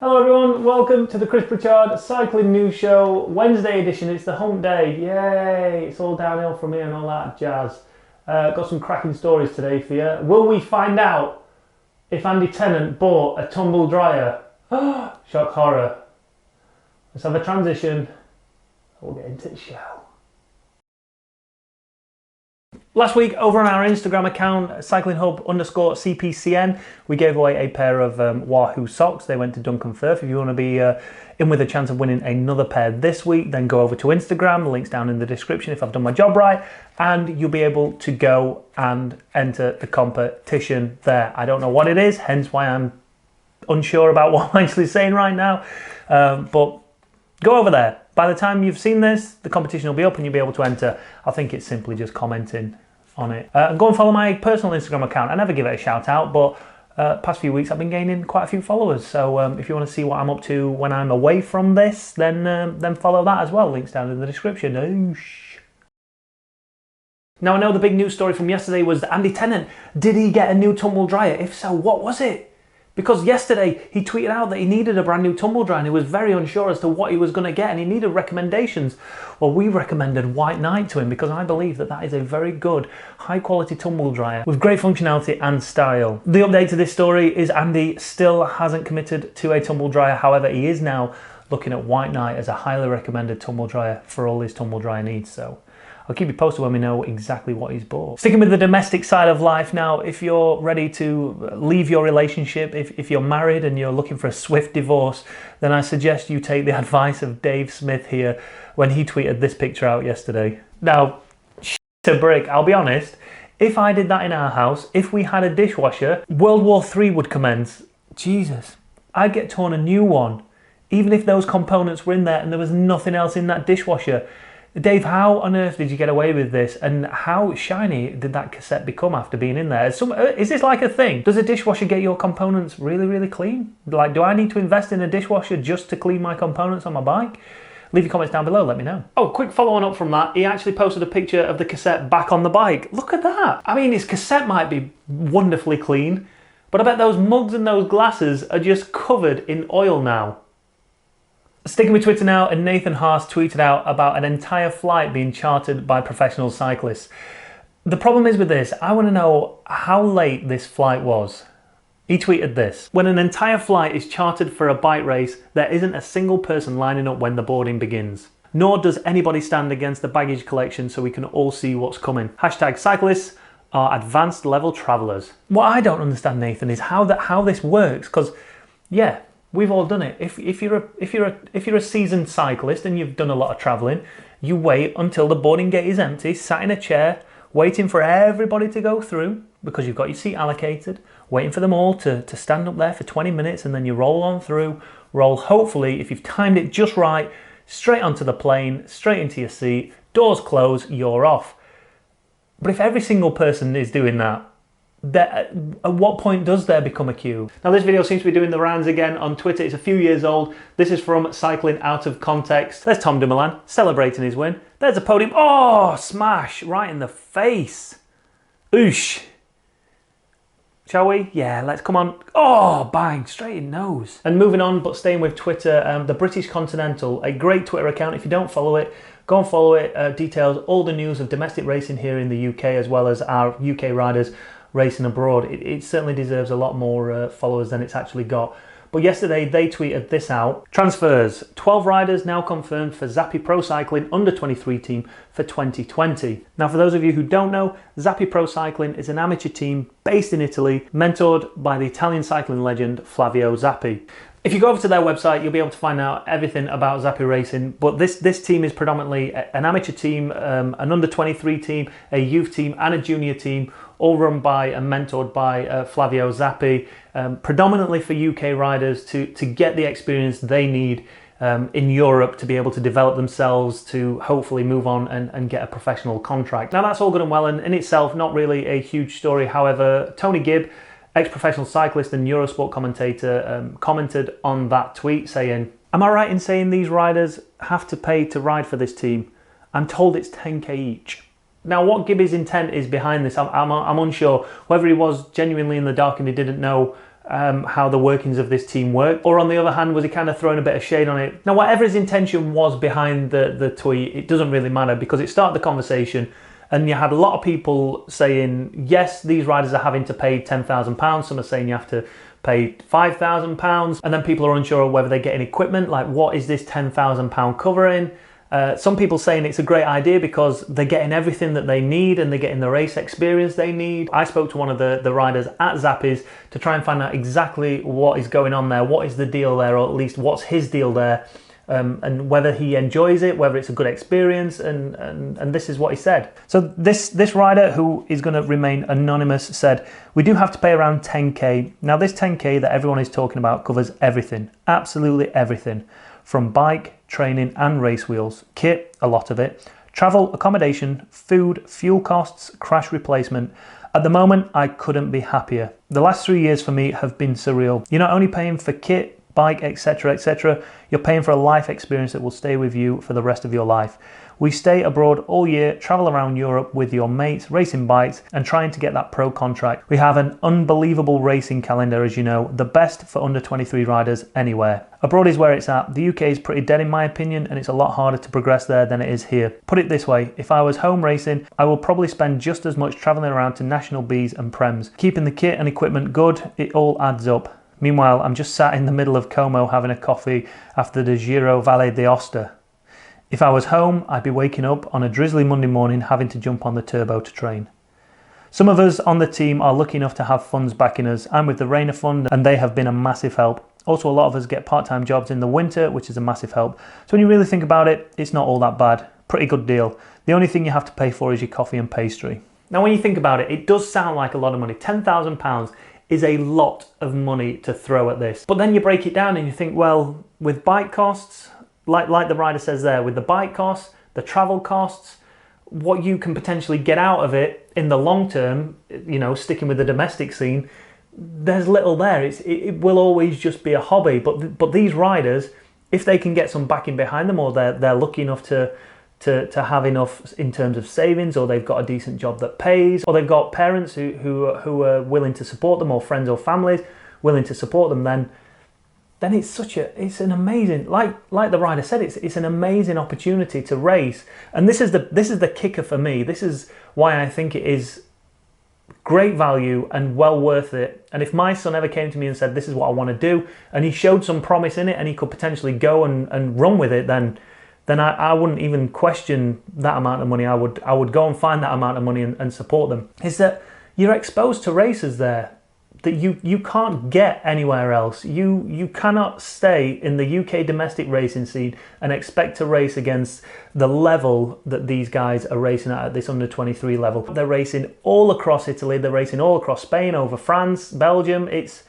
Hello everyone, welcome to the Pritchard Cycling News Show, Wednesday edition. It's the hump day, yay! It's all downhill from here and all that jazz. Got some cracking stories today for you. Will we find out if Andy Tennant bought a tumble dryer? Shock horror. Let's have a transition. We'll get into the show. Last week, over on our Instagram account, CyclingHub_CPCN, we gave away a pair of Wahoo socks. They went to Duncan Firth. If you want to be in with a chance of winning another pair this week, then go over to Instagram. The link's down in the description if I've done my job right. And you'll be able to go and enter the competition there. I don't know what it is, hence why I'm unsure about what I'm actually saying right now. But go over there. By the time you've seen this, the competition will be up and you'll be able to enter. I think it's simply just commenting on it. And go and follow my personal Instagram account. I never give it a shout out, but past few weeks I've been gaining quite a few followers. So if you want to see what I'm up to when I'm away from this, then follow that as well. Links down in the description. Oosh. Now I know the big news story from yesterday was that Andy Tennant. Did he get a new tumble dryer? If so, what was it? Because yesterday he tweeted out that he needed a brand new tumble dryer and he was very unsure as to what he was going to get and he needed recommendations. Well, we recommended White Knight to him because I believe that that is a very good, high quality tumble dryer with great functionality and style. The update to this story is Andy still hasn't committed to a tumble dryer. However, he is now looking at White Knight as a highly recommended tumble dryer for all his tumble dryer needs. So I'll keep you posted when we know exactly what he's bought. Sticking with the domestic side of life now, if you're ready to leave your relationship, if you're married and you're looking for a swift divorce, then I suggest you take the advice of Dave Smith here when he tweeted this picture out yesterday. Now, to brick, I'll be honest, if I did that in our house, if we had a dishwasher, World War III would commence. Jesus, I'd get torn a new one, even if those components were in there and there was nothing else in that dishwasher. Dave, how on earth did you get away with this? And how shiny did that cassette become after being in there? Is this like a thing? Does a dishwasher get your components really, really clean? Like, do I need to invest in a dishwasher just to clean my components on my bike? Leave your comments down below, let me know. Oh, quick follow-on up from that. He actually posted a picture of the cassette back on the bike. Look at that. I mean, his cassette might be wonderfully clean, but I bet those mugs and those glasses are just covered in oil now. Sticking with Twitter now, and Nathan Haas tweeted out about an entire flight being chartered by professional cyclists. The problem is with this, I want to know how late this flight was. He tweeted this: when an entire flight is chartered for a bike race, there isn't a single person lining up when the boarding begins. Nor does anybody stand against the baggage collection so we can all see what's coming. Hashtag cyclists are advanced level travellers. What I don't understand, Nathan, is how this works, because yeah, we've all done it. If you're a seasoned cyclist and you've done a lot of travelling, you wait until the boarding gate is empty, sat in a chair, waiting for everybody to go through because you've got your seat allocated, waiting for them all to stand up there for 20 minutes, and then you roll on through, hopefully, if you've timed it just right, straight onto the plane, straight into your seat, doors close, you're off. But if every single person is doing that, at what point does there become a queue? Now this video seems to be doing the rounds again on Twitter. It's a few years old. This is from Cycling Out of Context. There's Tom Dumoulin celebrating his win. There's a podium. Oh, smash right in the face. Oosh. Shall we? Yeah, let's come on. Oh, bang, straight in nose. And moving on, but staying with Twitter, the British Continental, a great Twitter account. If you don't follow it, go and follow it. Details all the news of domestic racing here in the UK, as well as our UK riders racing abroad. It certainly deserves a lot more followers than it's actually got. But yesterday they tweeted this out: transfers, 12 riders now confirmed for Zappi Pro Cycling under 23 team for 2020. Now for those of you who don't know, Zappi Pro Cycling is an amateur team based in Italy, mentored by the Italian cycling legend Flavio Zappi. If you go over to their website, you'll be able to find out everything about Zappi Racing, but this team is predominantly an amateur team, an under-23 team, a youth team and a junior team, all run by and mentored by Flavio Zappi, predominantly for UK riders to get the experience they need in Europe to be able to develop themselves to hopefully move on and get a professional contract. Now that's all good and well, and in itself not really a huge story. However, Tony Gibb, ex-professional cyclist and Eurosport commentator, commented on that tweet saying, "Am I right in saying these riders have to pay to ride for this team? I'm told it's 10k each." Now, what Gibby's intent is behind this, I'm unsure. Whether he was genuinely in the dark and he didn't know how the workings of this team work? Or on the other hand, was he kind of throwing a bit of shade on it? Now, whatever his intention was behind the tweet, it doesn't really matter, because it started the conversation, and you had a lot of people saying, yes, these riders are having to pay £10,000. Some are saying you have to pay £5,000. And then people are unsure of whether they're getting equipment, like what is this £10,000 covering? Some people saying it's a great idea because they're getting everything that they need and they're getting the race experience they need. I spoke to one of the riders at Zappies to try and find out exactly what is going on there, what is the deal there, or at least what's his deal there, and whether he enjoys it, whether it's a good experience, and this is what he said. So this rider, who is going to remain anonymous, said, "We do have to pay around 10k. Now this 10k that everyone is talking about covers everything, absolutely everything, from bike, training and race wheels, kit, a lot of it, travel, accommodation, food, fuel costs, crash replacement. At the moment, I couldn't be happier. The last 3 years for me have been surreal. You're not only paying for kit, bike, etc., you're paying for a life experience that will stay with you for the rest of your life. We stay abroad all year, travel around Europe with your mates, racing bikes and trying to get that pro contract. We have an unbelievable racing calendar, as you know, the best for under 23 riders anywhere. Abroad is where it's at. The UK is pretty dead in my opinion, and it's a lot harder to progress there than it is here. Put it this way, if I was home racing, I will probably spend just as much travelling around to National Bs and Prems. Keeping the kit and equipment good, it all adds up. Meanwhile, I'm just sat in the middle of Como having a coffee after the Giro Valle d'Aosta. If I was home, I'd be waking up on a drizzly Monday morning having to jump on the turbo to train. Some of us on the team are lucky enough to have funds backing us. I'm with the Rainer Fund and they have been a massive help. Also, a lot of us get part-time jobs in the winter, which is a massive help. So when you really think about it, it's not all that bad. Pretty good deal. The only thing you have to pay for is your coffee and pastry." Now, when you think about it, it does sound like a lot of money. £10,000 is a lot of money to throw at this. But then you break it down and you think, well, with bike costs, like the rider says there, with the bike costs, the travel costs, what you can potentially get out of it in the long term, you know, sticking with the domestic scene, there's little there. It will always just be a hobby. But these riders, if they can get some backing behind them, or they're lucky enough to have enough in terms of savings, or they've got a decent job that pays, or they've got parents who are willing to support them, or friends or families willing to support them, then it's an amazing, like the rider said, it's an amazing opportunity to race. And this is the kicker for me. This is why I think it is great value and well worth it. And if my son ever came to me and said, this is what I want to do, and he showed some promise in it and he could potentially go and run with it, then I wouldn't even question that amount of money. I would go and find that amount of money and support them. Is that you're exposed to races there that you can't get anywhere else. You cannot stay in the UK domestic racing scene and expect to race against the level that these guys are racing at this under 23 level. They're racing all across Italy, they're racing all across Spain, over France, Belgium. It's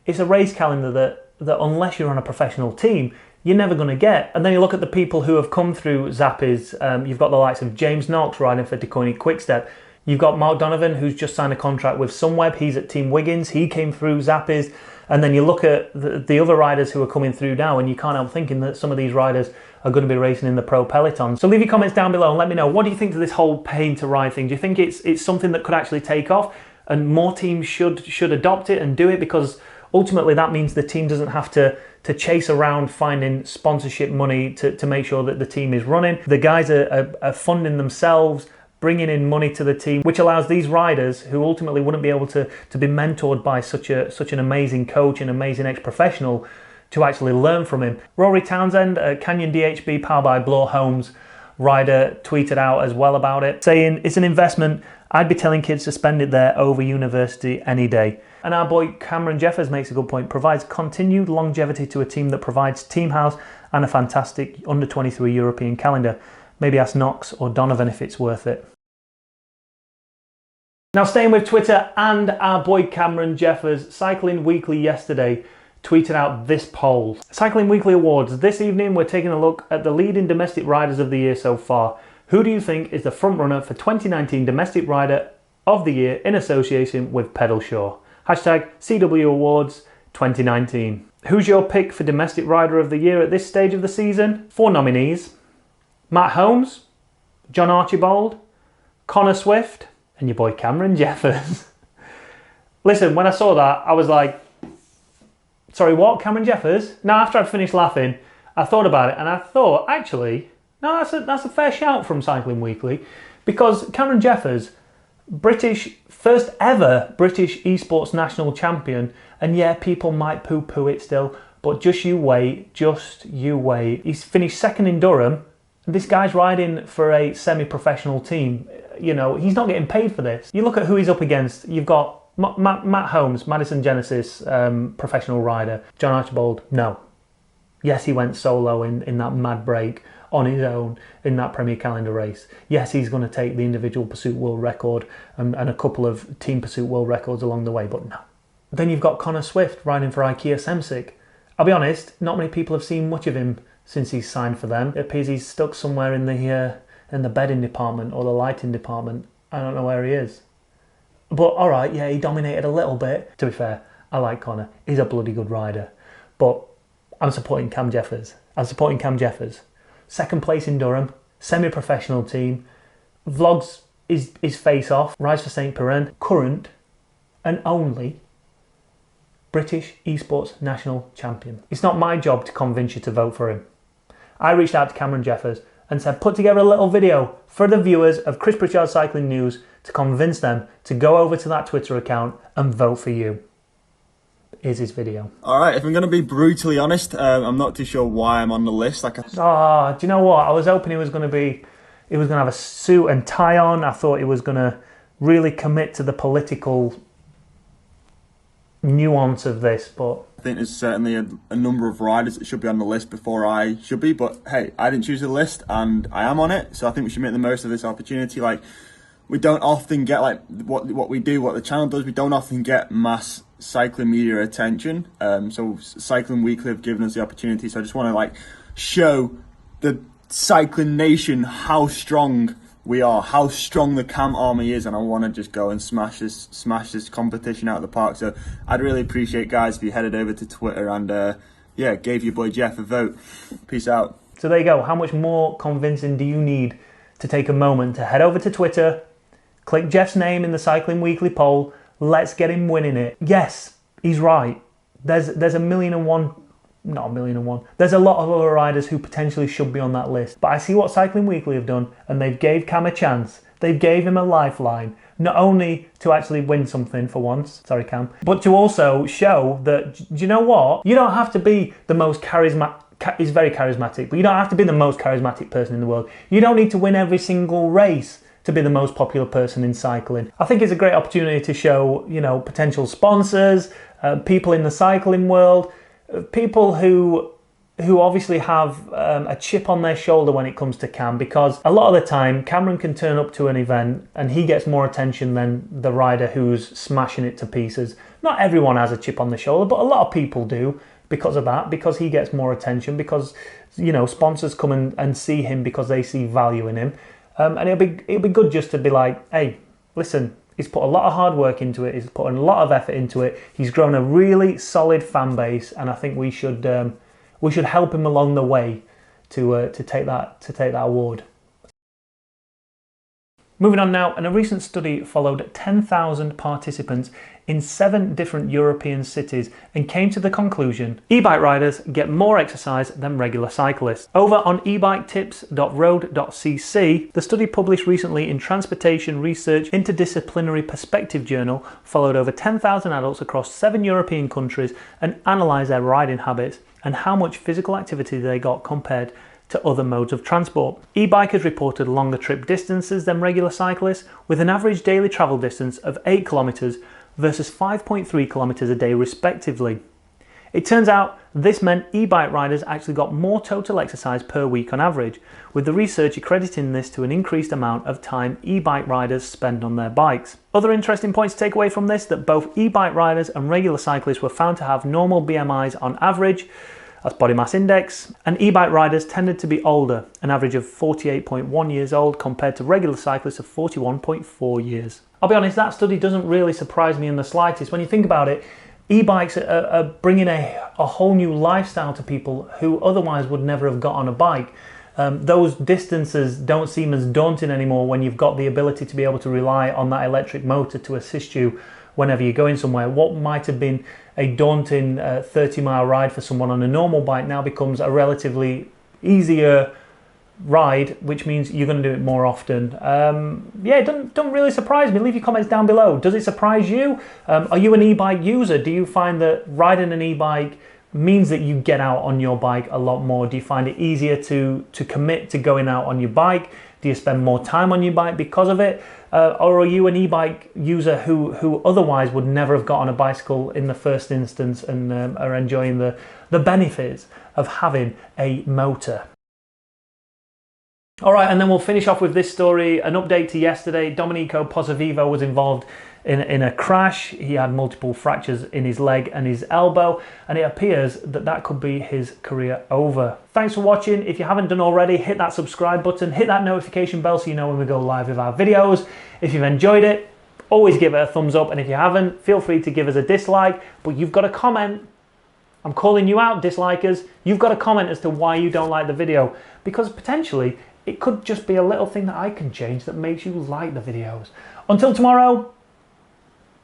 a race calendar that unless you're on a professional team, you're never going to get. And then you look at the people who have come through Zappies. You've got the likes of James Knox riding for DeCoiney Quickstep. You've got Mark Donovan, who's just signed a contract with Sunweb. He's at Team Wiggins. He came through Zappies. And then you look at the other riders who are coming through now, and you can't help thinking that some of these riders are going to be racing in the pro peloton. So leave your comments down below and let me know, what do you think of this whole paying to ride thing? Do you think it's something that could actually take off and more teams should adopt it and do it? Because ultimately that means the team doesn't have to chase around finding sponsorship money to make sure that the team is running. The guys are funding themselves, bringing in money to the team, which allows these riders who ultimately wouldn't be able to be mentored by such an amazing coach and amazing ex-professional to actually learn from him. Rory Townsend, Canyon DHB powered by Bloor Homes rider, tweeted out as well about it, saying, "It's an investment. I'd be telling kids to spend it there over university any day." And our boy Cameron Jeffers makes a good point, provides continued longevity to a team that provides team house and a fantastic under 23 European calendar. Maybe ask Knox or Donovan if it's worth it. Now, staying with Twitter and our boy Cameron Jeffers, Cycling Weekly yesterday tweeted out this poll. Cycling Weekly Awards. This evening we're taking a look at the leading domestic riders of the year so far. Who do you think is the front runner for 2019 Domestic Rider of the Year in association with Pedalshaw? Hashtag CW Awards 2019. Who's your pick for Domestic Rider of the Year at this stage of the season? 4 nominees: Matt Holmes, John Archibald, Connor Swift, and your boy Cameron Jeffers. Listen, when I saw that, I was like, Sorry, what? Cameron Jeffers? Now, after I'd finished laughing, I thought about it and I thought, actually, no, that's a fair shout from Cycling Weekly, because Cameron Jeffers, first ever British esports national champion, and yeah, people might poo-poo it still, but just you wait. He's finished second in Durham. This guy's riding for a semi-professional team. You know, he's not getting paid for this. You look at who he's up against. You've got Matt Holmes, Madison Genesis, professional rider. John Archibald, no. Yes, he went solo in that mad break on his own in that Premier Calendar race. Yes, he's going to take the individual pursuit world record and a couple of team pursuit world records along the way, but no. Then you've got Connor Swift riding for IKEA Semsic. I'll be honest, not many people have seen much of him since he's signed for them. It appears he's stuck somewhere in the bedding department or the lighting department. I don't know where he is. But all right, yeah, he dominated a little bit. To be fair, I like Connor. He's a bloody good rider. But I'm supporting Cam Jeffers. Second place in Durham, semi-professional team. Vlogs his face off. Rides for St. Piran. Current and only British esports national champion. It's not my job to convince you to vote for him. I reached out to Cameron Jeffers and said, put together a little video for the viewers of Chris Pritchard Cycling News to convince them to go over to that Twitter account and vote for you. Here's his video. All right, if I'm going to be brutally honest, I'm not too sure why I'm on the list. Do you know what? I was hoping he was going to have a suit and tie on. I thought he was going to really commit to the political nuance of this, but I think there's certainly a number of riders that should be on the list before I should be, but hey, I didn't choose the list and I am on it, so I think we should make the most of this opportunity. Like, we don't often get, like, what the channel does, we don't often get mass cycling media attention, so Cycling Weekly have given us the opportunity, so I just want to, like, show the cycling nation how strong we are, how strong the Cam army is, and I want to just go and smash this competition out of the park. So I'd really appreciate, guys, if you headed over to Twitter and gave your boy Jeff a vote. Peace out. So there you go. How much more convincing do you need to take a moment to head over to Twitter, click Jeff's name in the Cycling Weekly poll, let's get him winning it. Yes, he's right. There's a million and one. Not a million and one. There's a lot of other riders who potentially should be on that list. But I see what Cycling Weekly have done, and they've gave Cam a chance. They've gave him a lifeline, not only to actually win something for once, sorry Cam, but to also show that, do you know what? You don't have to be the most charismatic, he's very charismatic, but you don't have to be the most charismatic person in the world. You don't need to win every single race to be the most popular person in cycling. I think it's a great opportunity to show, potential sponsors, people in the cycling world, people who obviously have a chip on their shoulder when it comes to Cam, because a lot of the time Cameron can turn up to an event and he gets more attention than the rider who's smashing it to pieces. Not everyone has a chip on the shoulder, but a lot of people do because of that, because he gets more attention, because sponsors come and see him because they see value in him, and it'll be good just to be like, hey, listen, he's put a lot of hard work into it. He's put a lot of effort into it. He's grown a really solid fan base, and I think we should help him along the way to take that award. Moving on now, and a recent study followed 10,000 participants in 7 different European cities and came to the conclusion e-bike riders get more exercise than regular cyclists. Over on ebiketips.road.cc, the study published recently in Transportation Research Interdisciplinary Perspective Journal followed over 10,000 adults across 7 European countries and analysed their riding habits and how much physical activity they got compared to other modes of transport. E-bikers reported longer trip distances than regular cyclists, with an average daily travel distance of 8 kilometres versus 5.3 kilometres a day respectively. It turns out this meant e-bike riders actually got more total exercise per week on average, with the research accrediting this to an increased amount of time e-bike riders spend on their bikes. Other interesting points to take away from this, that both e-bike riders and regular cyclists were found to have normal BMIs on average, that's body mass index, and e-bike riders tended to be older, an average of 48.1 years old compared to regular cyclists of 41.4 years. I'll be honest, that study doesn't really surprise me in the slightest. When you think about it, e-bikes are bringing a whole new lifestyle to people who otherwise would never have got on a bike. Those distances don't seem as daunting anymore when you've got the ability to be able to rely on that electric motor to assist you whenever you're going somewhere. What might have been a daunting 30-mile ride for someone on a normal bike now becomes a relatively easier ride, which means you're going to do it more often. Yeah, don't really surprise me. Leave your comments down below. Does it surprise you? Are you an e-bike user? Do you find that riding an e-bike means that you get out on your bike a lot more? Do you find it easier to commit to going out on your bike? Do you spend more time on your bike because of it? Or are you an e-bike user who otherwise would never have got on a bicycle in the first instance and are enjoying the benefits of having a motor? All right, and then we'll finish off with this story. An update to yesterday. Domenico Pozzovivo was involved in a crash. He had multiple fractures in his leg and his elbow, and it appears that that could be his career over. Thanks for watching. If you haven't done already, hit that subscribe button, hit that notification bell so you know when we go live with our videos. If you've enjoyed it, always give it a thumbs up, and if you haven't, feel free to give us a dislike, but you've got to comment. I'm calling you out, dislikers. You've got to comment as to why you don't like the video, because potentially it could just be a little thing that I can change that makes you like the videos. Until tomorrow,